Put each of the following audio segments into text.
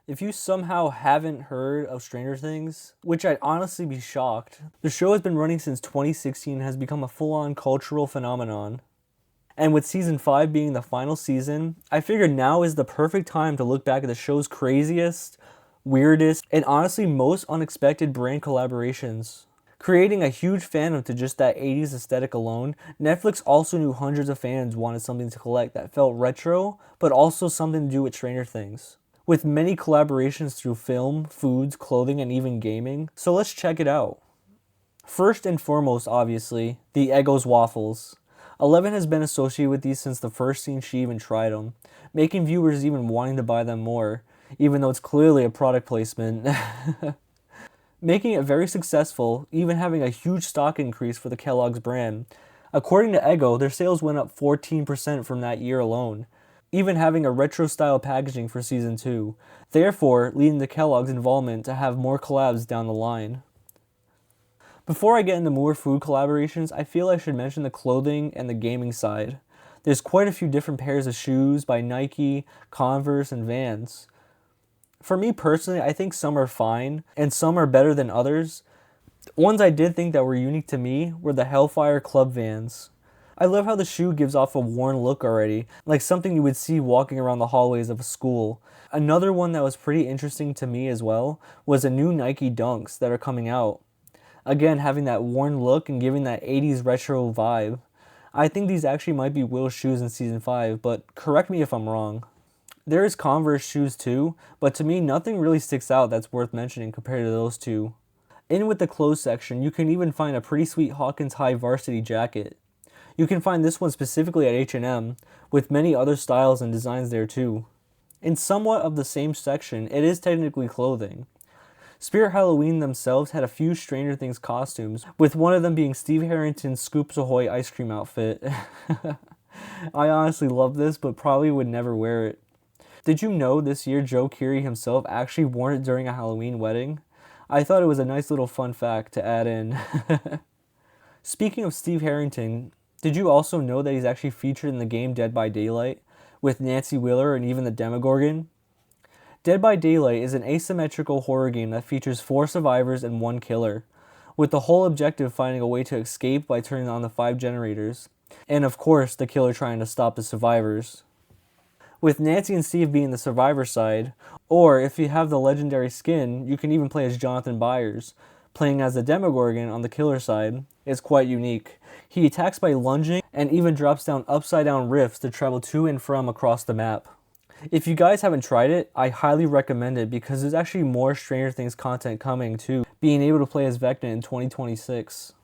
If you somehow haven't heard of Stranger Things, which I'd honestly be shocked, the show has been running since 2016 and has become a full-on cultural phenomenon. And with season 5 being the final season, I figured now is the perfect time to look back at the show's craziest, weirdest, and honestly most unexpected brand collaborations. Creating a huge fandom to just that 80s aesthetic alone, Netflix also knew hundreds of fans wanted something to collect that felt retro, but also something to do with Stranger Things. With many collaborations through film, foods, clothing, and even gaming, so let's check it out. First and foremost, obviously, the Eggo's waffles. Eleven has been associated with these since the first scene she even tried them, making viewers even wanting to buy them more, even though it's clearly a product placement. Making it very successful, even having a huge stock increase for the Kellogg's brand. According to Eggo, their sales went up 14% from that year alone, even having a retro-style packaging for season 2, therefore leading to Kellogg's involvement to have more collabs down the line. Before I get into more food collaborations, I feel I should mention the clothing and the gaming side. There's quite a few different pairs of shoes by Nike, Converse, and Vans. For me personally, I think some are fine, and some are better than others. Ones I did think that were unique to me were the Hellfire Club Vans. I love how the shoe gives off a worn look already, like something you would see walking around the hallways of a school. Another one that was pretty interesting to me as well was the new Nike Dunks that are coming out. Again, having that worn look and giving that 80s retro vibe. I think these actually might be Will's shoes in season 5, but correct me if I'm wrong. There is Converse shoes too, but to me nothing really sticks out that's worth mentioning compared to those two. In with the clothes section, you can even find a pretty sweet Hawkins High varsity jacket. You can find this one specifically at H&M, with many other styles and designs there too. In somewhat of the same section, it is technically clothing. Spirit Halloween themselves had a few Stranger Things costumes, with one of them being Steve Harrington's Scoops Ahoy ice cream outfit. I honestly love this, but probably would never wear it. Did you know this year Joe Keery himself actually wore it during a Halloween wedding? I thought it was a nice little fun fact to add in. Speaking of Steve Harrington, did you also know that he's actually featured in the game Dead by Daylight, with Nancy Wheeler and even the Demogorgon? Dead by Daylight is an asymmetrical horror game that features 4 survivors and 1 killer, with the whole objective finding a way to escape by turning on the 5 generators, and of course the killer trying to stop the survivors. With Nancy and Steve being the survivor side, or if you have the legendary skin, you can even play as Jonathan Byers, playing as the Demogorgon on the killer side. Is quite unique. He attacks by lunging and even drops down upside down rifts to travel to and from across the map. If you guys haven't tried it, I highly recommend it because there's actually more Stranger Things content coming too, being able to play as Vecna in 2026.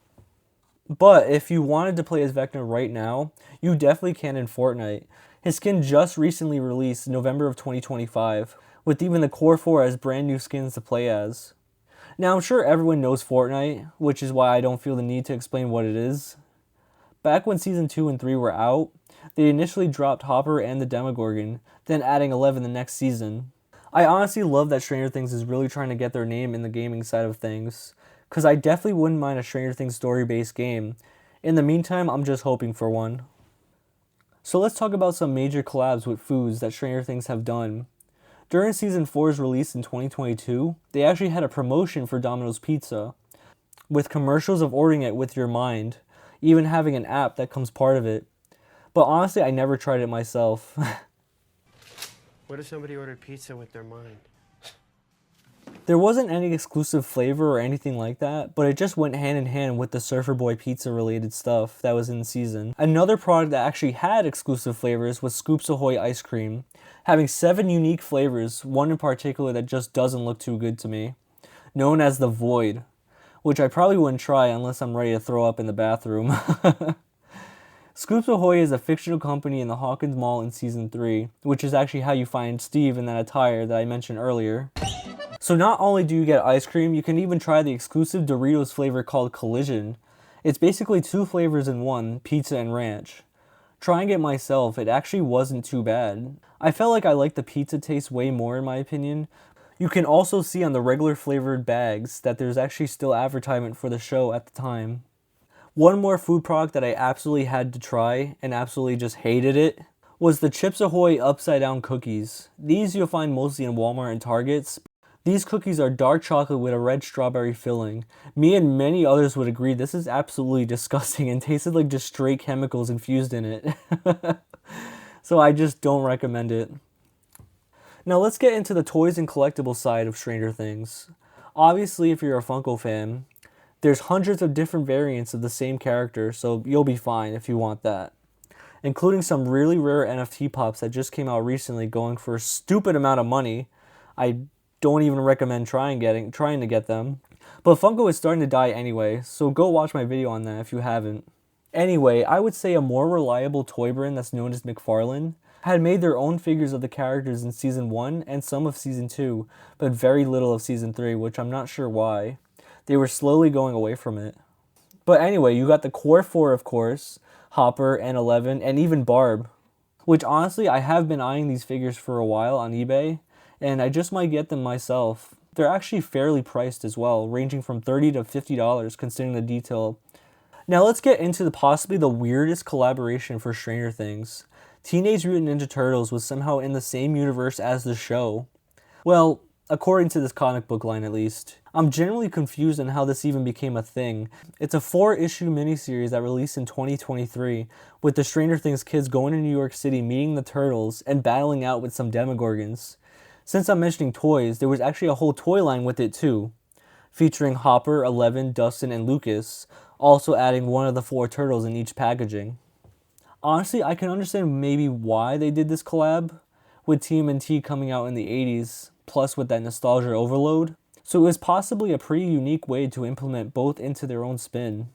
But if you wanted to play as Vecna right now, you definitely can in Fortnite. His skin just recently released in November of 2025, with even the Core 4 as brand new skins to play as. Now I'm sure everyone knows Fortnite, which is why I don't feel the need to explain what it is. Back when Season 2 and 3 were out, they initially dropped Hopper and the Demogorgon, then adding 11 the next season. I honestly love that Stranger Things is really trying to get their name in the gaming side of things, because I definitely wouldn't mind a Stranger Things story-based game. In the meantime, I'm just hoping for one. So let's talk about some major collabs with foods that Stranger Things have done. During Season 4's release in 2022, they actually had a promotion for Domino's Pizza, with commercials of ordering it with your mind, even having an app that comes part of it. But honestly, I never tried it myself. What if somebody ordered pizza with their mind? There wasn't any exclusive flavor or anything like that, but it just went hand in hand with the Surfer Boy pizza related stuff that was in season. Another product that actually had exclusive flavors was Scoops Ahoy ice cream, having 7 unique flavors, one in particular that just doesn't look too good to me, known as the Void, which I probably wouldn't try unless I'm ready to throw up in the bathroom. Scoops Ahoy is a fictional company in the Hawkins Mall in Season 3, which is actually how you find Steve in that attire that I mentioned earlier. So not only do you get ice cream, you can even try the exclusive Doritos flavor called Collision. It's basically 2 flavors in one, pizza and ranch. Trying it myself, it actually wasn't too bad. I felt like I liked the pizza taste way more in my opinion. You can also see on the regular flavored bags that there's actually still advertisement for the show at the time. One more food product that I absolutely had to try and absolutely just hated it was the Chips Ahoy upside down cookies. These you'll find mostly in Walmart and Targets. These cookies are dark chocolate with a red strawberry filling. Me and many others would agree this is absolutely disgusting and tasted like just straight chemicals infused in it. So I just don't recommend it. Now let's get into the toys and collectible side of Stranger Things. Obviously, if you're a Funko fan, there's hundreds of different variants of the same character, so you'll be fine if you want that. Including some really rare NFT pops that just came out recently going for a stupid amount of money. I don't even recommend trying to get them. But Funko is starting to die anyway, so go watch my video on that if you haven't. Anyway, I would say a more reliable toy brand that's known as McFarlane had made their own figures of the characters in Season 1 and some of Season 2, but very little of Season 3, which I'm not sure why. They were slowly going away from it. But anyway, you got the core 4, of course, Hopper and 11, and even Barb. Which honestly, I have been eyeing these figures for a while on eBay, and I just might get them myself. They're actually fairly priced as well, ranging from $30 to $50 considering the detail. Now let's get into possibly the weirdest collaboration for Stranger Things. Teenage Mutant Ninja Turtles was somehow in the same universe as the show. Well, according to this comic book line at least. I'm generally confused on how this even became a thing. It's a 4-issue miniseries that released in 2023, with the Stranger Things kids going to New York City, meeting the Turtles, and battling out with some Demogorgons. Since I'm mentioning toys, there was actually a whole toy line with it too, featuring Hopper, 11, Dustin, and Lucas, also adding one of the 4 turtles in each packaging. Honestly, I can understand maybe why they did this collab, with TMNT coming out in the 80s, plus with that nostalgia overload. So it was possibly a pretty unique way to implement both into their own spin.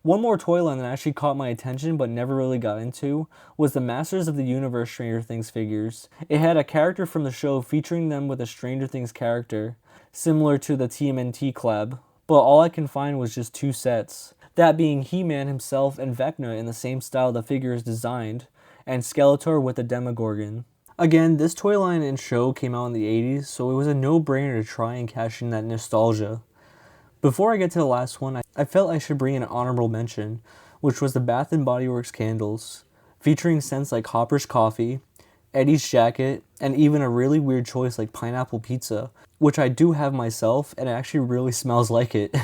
One more toy line that actually caught my attention but never really got into was the Masters of the Universe Stranger Things figures. It had a character from the show featuring them with a Stranger Things character, similar to the TMNT collab, but all I can find was just 2 sets. That being He-Man himself and Vecna in the same style the figure is designed, and Skeletor with the Demogorgon. Again, this toy line and show came out in the 80s, so it was a no-brainer to try and cash in that nostalgia. Before I get to the last one, I felt I should bring in an honorable mention, which was the Bath & Body Works candles, featuring scents like Hopper's Coffee, Eddie's Jacket, and even a really weird choice like Pineapple Pizza, which I do have myself, and it actually really smells like it.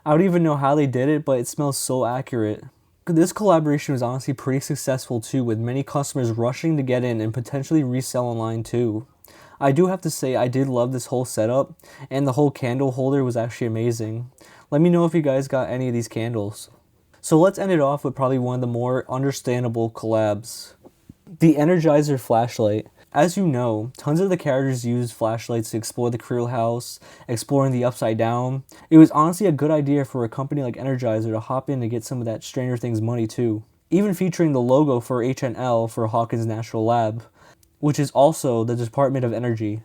I don't even know how they did it, but it smells so accurate. This collaboration was honestly pretty successful too, with many customers rushing to get in and potentially resell online too. I do have to say I did love this whole setup, and the whole candle holder was actually amazing. Let me know if you guys got any of these candles. So let's end it off with probably one of the more understandable collabs. The Energizer flashlight. As you know, tons of the characters used flashlights to explore the Creel house, exploring the Upside Down. It was honestly a good idea for a company like Energizer to hop in to get some of that Stranger Things money too. Even featuring the logo for HNL for Hawkins Natural Lab, which is also the Department of Energy.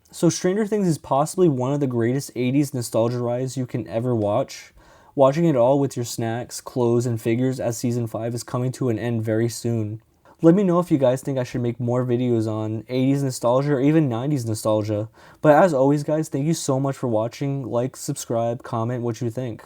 So Stranger Things is possibly one of the greatest 80s nostalgia rides you can ever watch. Watching it all with your snacks, clothes, and figures as Season 5 is coming to an end very soon. Let me know if you guys think I should make more videos on 80s nostalgia or even 90s nostalgia. But as always guys, thank you so much for watching. Like, subscribe, comment what you think.